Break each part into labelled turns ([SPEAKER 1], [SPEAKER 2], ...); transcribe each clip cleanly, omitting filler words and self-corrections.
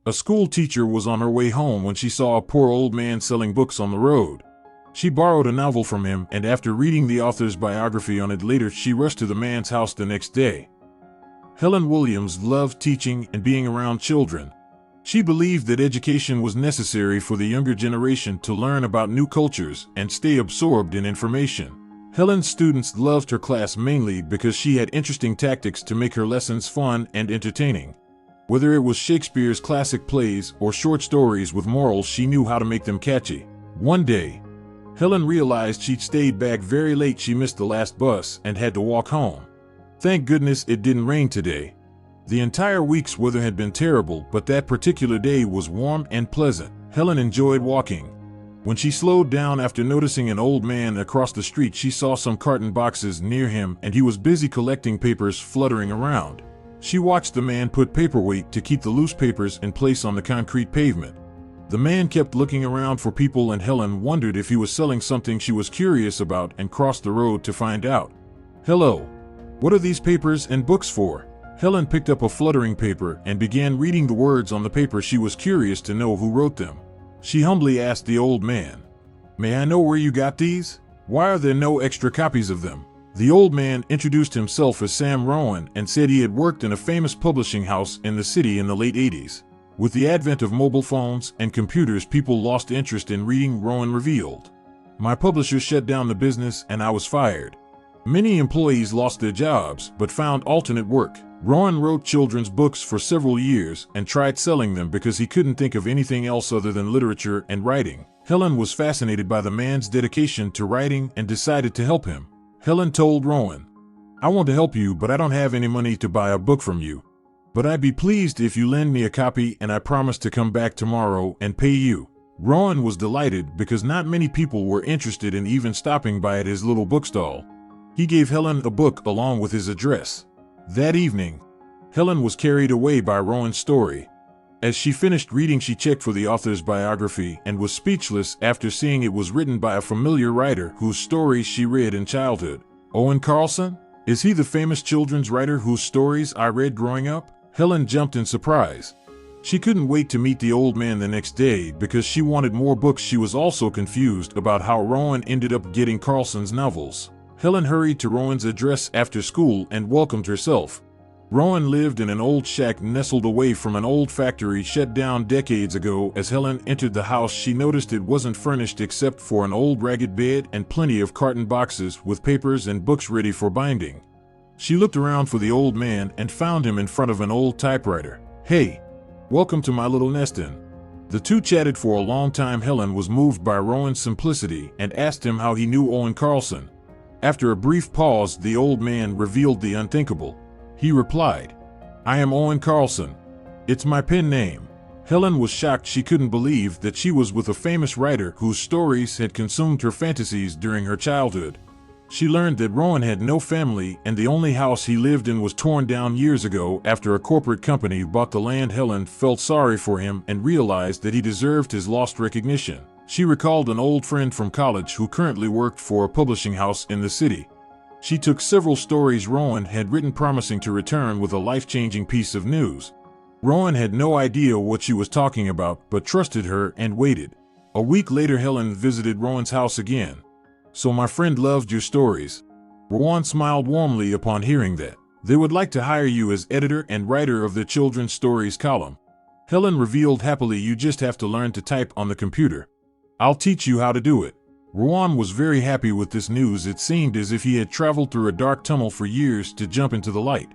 [SPEAKER 1] A school teacher was on her way home when she saw a poor old man selling books on the road. She borrowed a novel from him, and after reading the author's biography on it later, she rushed to the man's house the next day. Helen Williams loved teaching and being around children. She believed that education was necessary for the younger generation to learn about new cultures and stay absorbed in information. Helen's students loved her class mainly because she had interesting tactics to make her lessons fun and entertaining. Whether it was Shakespeare's classic plays or short stories with morals, she knew how to make them catchy. One day, Helen realized she'd stayed back very late. She missed the last bus and had to walk home. Thank goodness it didn't rain today. The entire week's weather had been terrible, but that particular day was warm and pleasant. Helen enjoyed walking. When she slowed down after noticing an old man across the street, she saw some carton boxes near him, and he was busy collecting papers fluttering around. She watched the man put paperweight to keep the loose papers in place on the concrete pavement. The man kept looking around for people, and Helen wondered if he was selling something she was curious about and crossed the road to find out. "Hello. What are these papers and books for?" Helen picked up a fluttering paper and began reading the words on the paper. She was curious to know who wrote them. She humbly asked the old man, "May I know where you got these? Why are there no extra copies of them?" The old man introduced himself as Sam Rowan and said he had worked in a famous publishing house in the city in the late 80s. With the advent of mobile phones and computers, people lost interest in reading, Rowan revealed. "My publisher shut down the business and I was fired. Many employees lost their jobs but found alternate work. Rowan wrote children's books for several years and tried selling them because he couldn't think of anything else other than literature and writing." Helen was fascinated by the man's dedication to writing and decided to help him. Helen told Rowan, "I want to help you, but I don't have any money to buy a book from you. But I'd be pleased if you lend me a copy, and I promise to come back tomorrow and pay you." Rowan was delighted because not many people were interested in even stopping by at his little bookstall. He gave Helen a book along with his address. That evening, Helen was carried away by Rowan's story. As she finished reading, she checked for the author's biography and was speechless after seeing it was written by a familiar writer whose stories she read in childhood. Owen Carlson? Is he the famous children's writer whose stories I read growing up? Helen jumped in surprise. She couldn't wait to meet the old man the next day because she wanted more books. She was also confused about how Rowan ended up getting Carlson's novels. Helen hurried to Rowan's address after school and welcomed herself. Rowan lived in an old shack nestled away from an old factory shut down decades ago. As Helen entered the house, she noticed it wasn't furnished except for an old ragged bed and plenty of carton boxes with papers and books ready for binding. She looked around for the old man and found him in front of an old typewriter. "Hey, welcome to my little nestin'." The two chatted for a long time. Helen was moved by Rowan's simplicity and asked him how he knew Owen Carlson. After a brief pause, the old man revealed the unthinkable. He replied, "I am Owen Carlson. It's my pen name." Helen was shocked. She couldn't believe that she was with a famous writer whose stories had consumed her fantasies during her childhood. She learned that Rowan had no family and the only house he lived in was torn down years ago after a corporate company bought the land. Helen felt sorry for him and realized that he deserved his lost recognition. She recalled an old friend from college who currently worked for a publishing house in the city. She took several stories Rowan had written, promising to return with a life-changing piece of news. Rowan had no idea what she was talking about, but trusted her and waited. A week later, Helen visited Rowan's house again. "So my friend loved your stories." Rowan smiled warmly upon hearing that. "They would like to hire you as editor and writer of their children's stories column." Helen revealed happily, "You just have to learn to type on the computer. I'll teach you how to do it." Rowan was very happy with this news. It seemed as if he had traveled through a dark tunnel for years to jump into the light.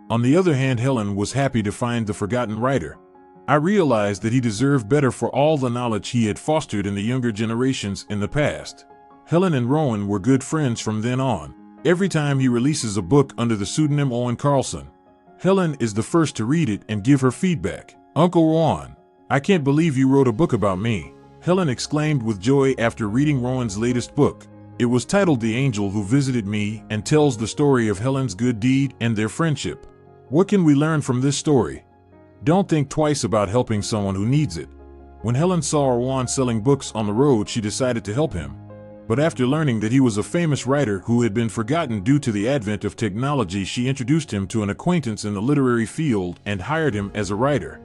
[SPEAKER 1] On the other hand, Helen was happy to find the forgotten writer. "I realized that he deserved better for all the knowledge he had fostered in the younger generations in the past." Helen and Rowan were good friends from then on. Every time he releases a book under the pseudonym Owen Carlson, Helen is the first to read it and give her feedback. "Uncle Rowan, I can't believe you wrote a book about me," Helen exclaimed with joy after reading Rowan's latest book. It was titled The Angel Who Visited Me and tells the story of Helen's good deed and their friendship. What can we learn from this story? Don't think twice about helping someone who needs it. When Helen saw Rowan selling books on the road, she decided to help him. But after learning that he was a famous writer who had been forgotten due to the advent of technology, she introduced him to an acquaintance in the literary field and hired him as a writer.